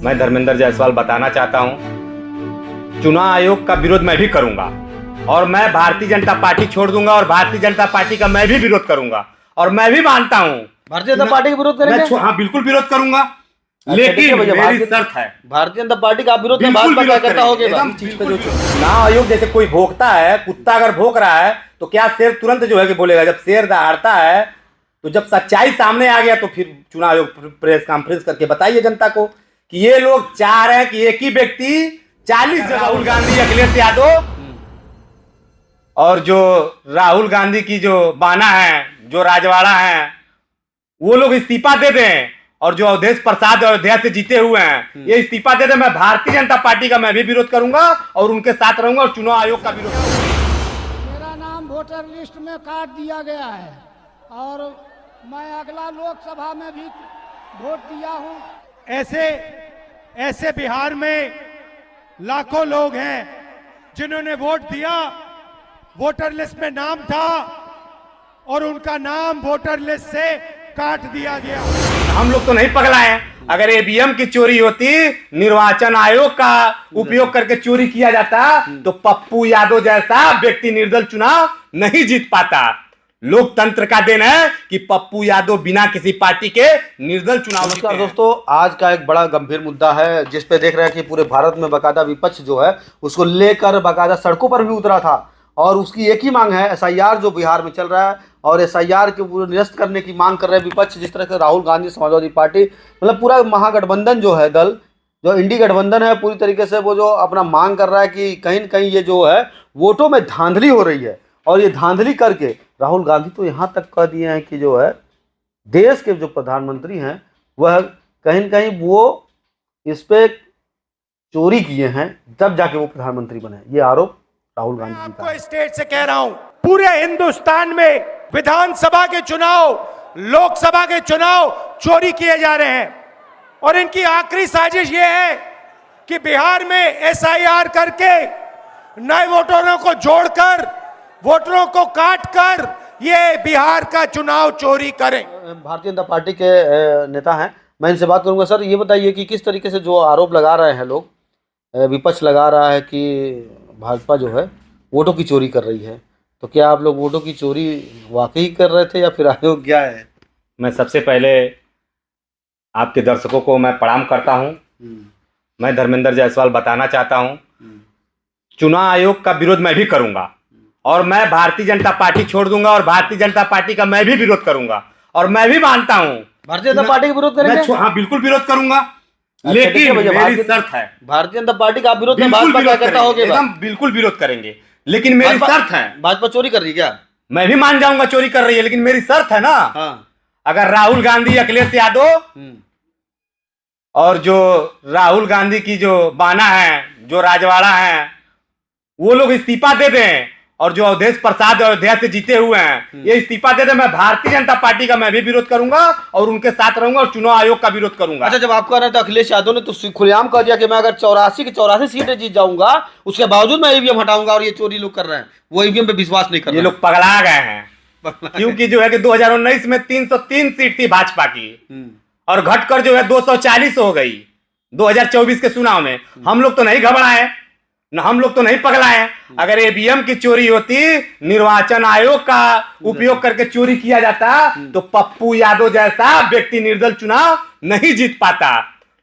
मैं धर्मेंद्र जायसवाल बताना चाहता हूं, चुनाव आयोग का विरोध मैं भी करूंगा और मैं भारतीय जनता पार्टी छोड़ दूंगा और भारतीय जनता पार्टी का मैं भी विरोध करूंगा। और मैं भी मानता हूं भारतीय जनता पार्टी का विरोध करेंगे। हाँ, बिल्कुल विरोध करूंगा, लेकिन मेरी शर्त है। भारतीय जनता पार्टी का विरोध में भाजपा क्या करता होगा? चुनाव आयोग जैसे कोई भोंकता है, कुत्ता अगर भोंक रहा है तो क्या शेर तुरंत जो है कि बोलेगा? जब शेर दहाड़ता है तो जब सच्चाई सामने आ गया तो फिर चुनाव आयोग प्रेस कॉन्फ्रेंस करके बताइए जनता को कि ये लोग चाह रहे हैं कि एक ही व्यक्ति 40 जगह, राहुल गांधी, अखिलेश यादव और जो राहुल गांधी की जो बाना है, जो राजवाड़ा है, वो लोग इस्तीफा दे दें और जो अवधेश प्रसाद अयोध्या से जीते हुए हैं ये इस्तीफा दे दें। मैं भारतीय जनता पार्टी का मैं भी विरोध करूंगा और उनके साथ रहूंगा और चुनाव आयोग का विरोध करूंगा। मेरा नाम वोटर लिस्ट में काट दिया गया है और मैं अगला लोकसभा में भी वोट दिया हूं। ऐसे बिहार में लाखों लोग हैं जिन्होंने वोट दिया, वोटर लिस्ट में नाम था और उनका नाम वोटर लिस्ट से काट दिया गया। हम लोग तो नहीं पगलाए हैं। अगर ईवीएम की चोरी होती, निर्वाचन आयोग का उपयोग करके चोरी किया जाता तो पप्पू यादव जैसा व्यक्ति निर्दल चुनाव नहीं जीत पाता। लोकतंत्र का देन है कि पप्पू यादव बिना किसी पार्टी के निर्दल चुनाव जीते हैं। दोस्तों, आज का एक बड़ा गंभीर मुद्दा है जिस पे देख रहे हैं कि पूरे भारत में बकायदा विपक्ष जो है उसको लेकर बकायदा सड़कों पर भी उतरा था और उसकी एक ही मांग है एसआईआर जो बिहार में चल रहा है और एसआईआर के पूरे निरस्त करने की मांग कर रहे हैं विपक्ष। जिस तरह से राहुल गांधी, समाजवादी पार्टी, मतलब पूरा महागठबंधन जो है, दल जो इंडी गठबंधन है, पूरी तरीके से वो जो अपना मांग कर रहा है कि कहीं न कहीं ये जो है वोटों में धांधली हो रही है। और ये धांधली करके राहुल गांधी तो यहाँ तक कह दिए हैं कि जो है देश के जो प्रधानमंत्री हैं वह कहीं न कहीं वो इस पे चोरी किए हैं तब जाके वो प्रधानमंत्री बने। ये आरोप राहुल गांधी जी का। आपको स्टेट से कह रहा हूं, पूरे हिंदुस्तान में विधानसभा के चुनाव, लोकसभा के चुनाव चोरी किए जा रहे हैं और इनकी आखिरी साजिश ये है कि बिहार में एसआईआर करके नए वोटरों को जोड़कर, वोटरों को काटकर ये बिहार का चुनाव चोरी करें। भारतीय जनता पार्टी के नेता हैं, मैं इनसे बात करूंगा। सर, ये बताइए कि किस तरीके से जो आरोप लगा रहे हैं लोग, विपक्ष लगा रहा है कि भाजपा जो है वोटों की चोरी कर रही है, तो क्या आप लोग वोटों की चोरी वाकई कर रहे थे या फिर आयोग क्या है? मैं सबसे पहले आपके दर्शकों को मैं प्रणाम करता हूं। मैं धर्मेंद्र जायसवाल बताना चाहता हूं, चुनाव आयोग का विरोध मैं भी करूंगा और मैं भारतीय जनता पार्टी छोड़ दूंगा और भारतीय जनता पार्टी का मैं भी विरोध करूंगा। और मैं भी मानता हूं भारतीय जनता पार्टी का विरोध करेंगे। हाँ, बिल्कुल विरोध करूंगा, लेकिन मेरी शर्त है। भारतीय जनता पार्टी का विरोध में भाजपा क्या करता होगा? एकदम बिल्कुल विरोध करेंगे, लेकिन मेरी शर्त है। भाजपा चोरी कर रही है क्या? मैं भी मान जाऊंगा चोरी कर रही है, लेकिन मेरी शर्त है ना। हाँ। अगर राहुल गांधी, अखिलेश यादव और जो राहुल गांधी की जो बाना है, जो राजवाड़ा है, वो लोग इस्तीफा दे दें और जो अवधेश प्रसाद अयोध्या से जीते हुए हैं ये इस्तीफा दे दें, मैं भारतीय जनता पार्टी का मैं भी विरोध करूंगा और उनके साथ रहूंगा और चुनाव आयोग का विरोध करूंगा। अच्छा, जब आपको रहा था अखिलेश यादव ने तो खुलेआम कह दिया कि मैं अगर 84 की 84 सीटें जीत जाऊंगा उसके बावजूद मैं ईवीएम हटाऊंगा और ये चोरी लोग कर रहे हैं, वो ईवीएम पे विश्वास नहीं कर रहे। ये लोग पगला गए हैं क्योंकि जो है कि 2019 में 303 सीट थी भाजपा की और घटकर जो है 240 हो गई 2024 के चुनाव में। हम लोग तो नहीं घबराए न, हम लोग तो नहीं पगलाए। अगर ईवीएम की चोरी होती, निर्वाचन आयोग का उपयोग करके चोरी किया जाता तो पप्पू यादव जैसा व्यक्ति निर्दल चुनाव नहीं जीत पाता।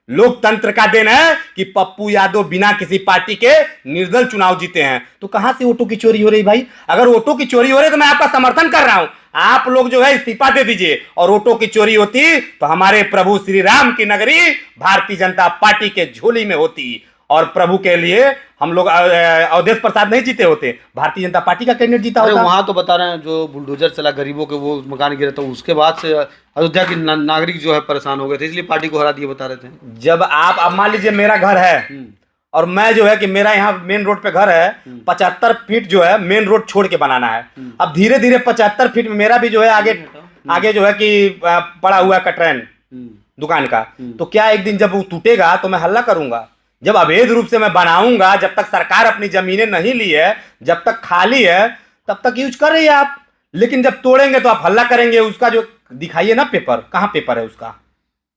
लोकतंत्र का देन है कि पप्पू यादव बिना किसी पार्टी के निर्दल चुनाव जीते हैं। तो कहां से वोटों की चोरी हो रही भाई? अगर वोटों की चोरी हो रही है तो मैं आपका समर्थन कर रहा हूं, आप लोग जो है इस्तीफा दे दीजिए। और वोटों की चोरी होती तो हमारे प्रभु श्री राम की नगरी भारतीय जनता पार्टी के झोली में होती और प्रभु के लिए हम लोग अवधेश प्रसाद नहीं जीते होते, भारतीय जनता पार्टी का कैंडिडेट जीता होता। वहां तो बता रहे हैं जो बुलडोजर चला गरीबों के वो मकान गिरा था, उसके बाद से अयोध्या के नागरिक जो है परेशान हो गए थे, इसलिए पार्टी को हरा दिए बता रहे थे। जब आप, अब मान लीजिए मेरा घर है और मैं जो है कि मेरा यहाँ मेन रोड पे घर है, 75 फीट जो है मेन रोड छोड़ के बनाना है। अब धीरे धीरे 75 फीट में मेरा भी जो है आगे जो है कि पड़ा हुआ है कटरैन दुकान का, तो क्या एक दिन जब वो टूटेगा तो मैं हल्ला करूंगा? जब अवैध रूप से मैं बनाऊंगा, जब तक सरकार अपनी जमीनें नहीं ली है, जब तक खाली है, तब तक यूज कर रही है आप। लेकिन जब तोड़ेंगे तो आप हल्ला करेंगे। उसका जो दिखाइए ना पेपर, कहाँ पेपर है उसका?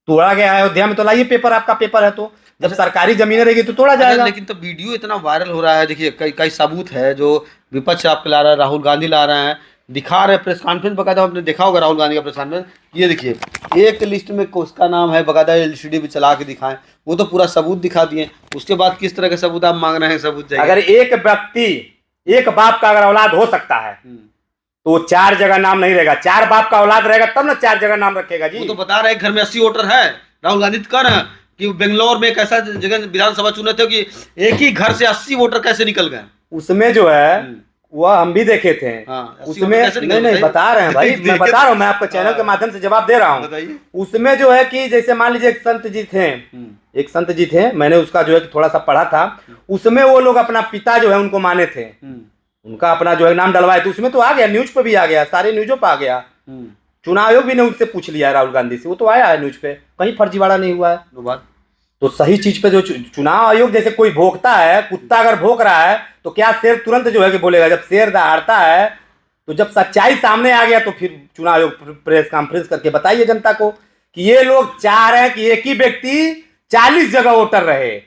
तोड़ा गया है अयोध्या में, तो लाइए पेपर, आपका पेपर है तो जब सरकारी जमीन रहेगी तो तोड़ा जाएगा। लेकिन तो वीडियो इतना वायरल हो रहा है, देखिए कई कई सबूत है जो विपक्ष आपके ला रहा है, राहुल गांधी ला रहे हैं, दिखा रहे हैं प्रेस कॉन्फ्रेंस बकायदा, आपने देखा होगा राहुल गांधी का प्रेस कॉन्फ्रेंस। ये देखिए एक लिस्ट में उसका नाम है, बकायदा एलसीडी भी चला के दिखाएं, वो तो पूरा सबूत दिखा दिए। उसके बाद किस तरह के सबूत आप मांग रहे हैं? सबूत चाहिए। अगर एक व्यक्ति, एक बाप का अगर औलाद हो सकता है तो 4 जगह नाम नहीं रहेगा, 4 बाप का औलाद रहेगा तब ना 4 जगह नाम रखेगा जी। वो तो बता रहे हैं घर में 80 वोटर है, राहुल गांधी तो कह रहे हैं कि बेंगलोर में एक ऐसा जगह विधानसभा चुने थे कि एक ही घर से 80 वोटर कैसे निकल गए। उसमें जो है वह हम भी देखे थे। हाँ, उसमें नहीं बता रहे हैं भाई, मैं बता रहा हूँ, मैं आपको चैनल के माध्यम से जवाब दे रहा हूँ। उसमें जो है कि जैसे मान लीजिए एक संत जी थे, मैंने उसका जो है कि थोड़ा सा पढ़ा था, उसमें वो लोग अपना पिता जो है उनको माने थे, उनका अपना जो है नाम डलवाए, तो उसमें तो आ गया, न्यूज पे भी आ गया, सारे न्यूजों पे आ गया। चुनाव आयोग भी ने उससे पूछ लिया राहुल गांधी से, वो तो आया है न्यूज पे, कहीं फर्जीवाड़ा नहीं हुआ है। तो सही चीज पे जो चुनाव आयोग जैसे कोई भोंकता है, कुत्ता अगर भोंक रहा है तो क्या शेर तुरंत जो है कि बोलेगा? जब शेर दहाड़ता है तो जब सच्चाई सामने आ गया तो फिर चुनाव आयोग प्रेस कॉन्फ्रेंस करके बताइए जनता को कि ये लोग चाह रहे हैं कि एक ही व्यक्ति 40 जगह वोटर रहे।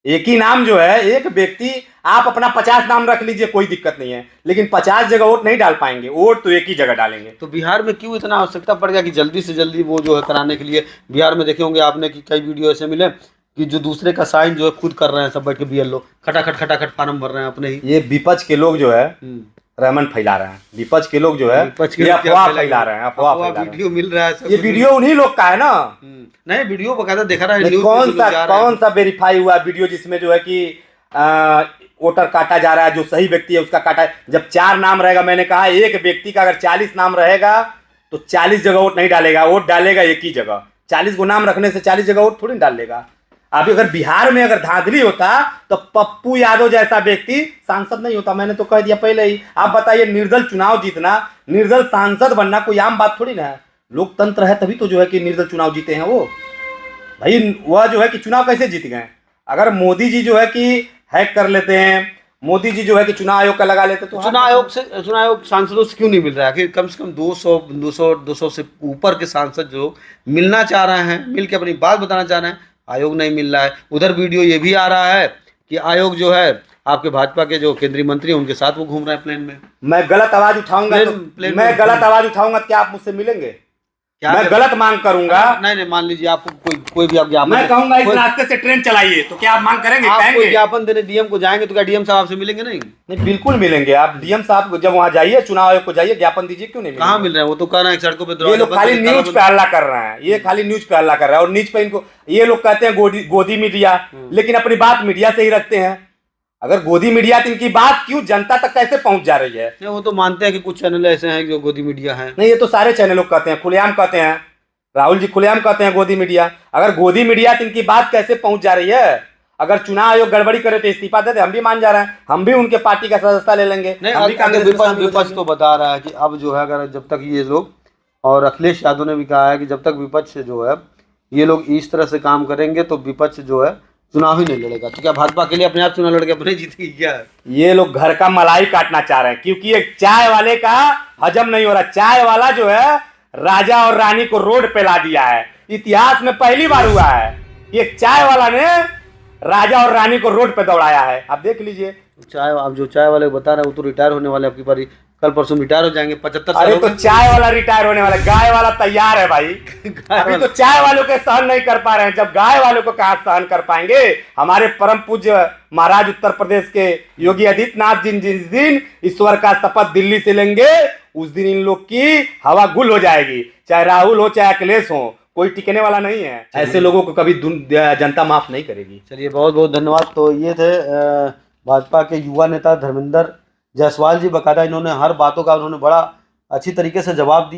एक ही नाम जो है, एक व्यक्ति, आप अपना 50 नाम रख लीजिए, कोई दिक्कत नहीं है, लेकिन 50 जगह वोट नहीं डाल पाएंगे, वोट तो एक ही जगह डालेंगे। तो बिहार में क्यों इतना आवश्यकता पड़ गया कि जल्दी से जल्दी वो जो है कराने के लिए? बिहार में देखे होंगे आपने कि कई वीडियो ऐसे मिले कि जो दूसरे का साइन जो है खुद कर रहे हैं, सब बैठ के बीएलओ खटाखट फार्म भर रहे हैं अपने ही। ये विपक्ष के लोग जो है रहमन फैला रहे हैं, विपक्ष के लोग जो है ये अफवाह फैला रहे हैं, अफवाह वीडियो मिल रहा है, ये वीडियो उन्हीं लोग का है ना। नहीं, वीडियो बकायदा देखा रहा है, कौन सा वेरीफाई हुआ वीडियो जिसमें जो है कि वोटर काटा जा रहा है, जो सही व्यक्ति है उसका काटा है? जब 4 नाम रहेगा, मैंने कहा एक व्यक्ति का अगर 40 नाम रहेगा तो 40 जगह वोट नहीं डालेगा, वोट डालेगा एक ही जगह। 40 को नाम रखने से 40 जगह वोट थोड़ी डाल लेगा। अभी अगर बिहार में अगर धांधली होता तो पप्पू यादव जैसा व्यक्ति सांसद नहीं होता, मैंने तो कह दिया पहले ही। आप बताइए, निर्दल चुनाव जीतना, निर्दल सांसद बनना कोई आम बात थोड़ी ना है। लोकतंत्र है तभी तो जो है कि निर्दल चुनाव जीते हैं वो भाई। वह जो है कि चुनाव कैसे जीत गए? अगर मोदी जी जो है कि हैक कर लेते हैं, मोदी जी जो है कि चुनाव आयोग का लगा लेते तो चुनाव आयोग सांसदों से क्यों नहीं मिल रहा है? कम से कम 200 से ऊपर के सांसद जो मिलना चाह रहे हैं, मिल के अपनी बात बताना चाह रहे हैं, आयोग नहीं मिल रहा है। उधर वीडियो ये भी आ रहा है कि आयोग जो है आपके भाजपा के जो केंद्रीय मंत्री हैं उनके साथ वो घूम रहे हैं प्लेन में। मैं गलत आवाज उठाऊंगा तो क्या आप मुझसे मिलेंगे? मैं गलत मांग करूंगा? नहीं, मान लीजिए आपको कोई भी आप ज्ञापन, मैं कहूंगा इस रास्ते से ट्रेन चलाइए, तो क्या आप मांग करेंगे? आप कोई ज्ञापन देने डीएम को जाएंगे तो क्या डीएम साहब आपसे मिलेंगे? नहीं, बिल्कुल मिलेंगे। आप डीएम साहब जब वहां जाइए, चुनाव आयोग को जाइए, ज्ञापन दीजिए, क्यों नहीं? कहाँ मिल रहे हैं? वो तो कह रहे हैं सड़कों पे। ये लोग खाली न्यूज पे हल्ला कर रहे हैं, ये खाली न्यूज पे हल्ला कर रहा है, और न्यूज पे इनको ये लोग कहते हैं गोदी मीडिया, लेकिन अपनी बात मीडिया से ही रखते हैं। अगर गोदी मीडिया तो इनकी बात क्यों जनता तक कैसे पहुंच जा रही है? वो तो मानते हैं कि कुछ चैनल ऐसे हैं जो गोदी मीडिया है। नहीं, ये तो सारे चैनल कहते हैं, खुलेआम कहते हैं, राहुल जी खुलेआम कहते हैं गोदी मीडिया। अगर गोदी मीडिया तो इनकी बात कैसे पहुंच जा रही है? अगर चुनाव आयोग गड़बड़ी करे तो इस्तीफा देते, हम भी मान जा रहे हैं, हम भी उनके पार्टी का सदस्यता ले लेंगे। विपक्ष तो बता रहा है कि अब जो है, अगर जब तक ये लोग, और अखिलेश यादव ने भी कहा है कि जब तक विपक्ष जो है ये लोग इस तरह से काम करेंगे तो विपक्ष जो है चुनाव ही नहीं लड़ेगा। तो क्या भाजपा के लिए अपने आप चुनाव लड़के अपने जीतेगी क्या? ये लोग घर का मलाई काटना चाह रहे हैं, क्योंकि एक चाय वाले का हजम नहीं हो रहा। चाय वाला जो है राजा और रानी को रोड पे ला दिया है। इतिहास में पहली बार हुआ है कि एक चाय वाला ने राजा और रानी को रोड पे दौड़ाया है। आप देख लीजिए। आप जो चाय वाले बता रहे हैं वो तो रिटायर होने वाले, आपकी बारी कल परसों रिटायर हो जाएंगे, 75 साल। अरे तो चाय वाला रिटायर होने वाला, गाय वाला तैयार है भाई। अभी तो चाय वालों के सहन नहीं कर पा रहे हैं, जब गाय वालों को कहाँ सहन कर पाएंगे? हमारे परम पूज्य महाराज उत्तर प्रदेश के योगी आदित्यनाथ जी जिस दिन ईश्वर का शपथ दिल्ली से लेंगे, उस दिन इन लोग की हवा गुल हो जाएगी। चाहे राहुल हो चाहे अखिलेश हो, कोई टिकने वाला नहीं है। ऐसे लोगों को कभी जनता माफ नहीं करेगी। चलिए, बहुत बहुत धन्यवाद। तो ये थे भाजपा के युवा नेता धर्मेंद्र जायसवाल जी। बकायदा इन्होंने हर बातों का उन्होंने बड़ा अच्छी तरीके से जवाब दिया।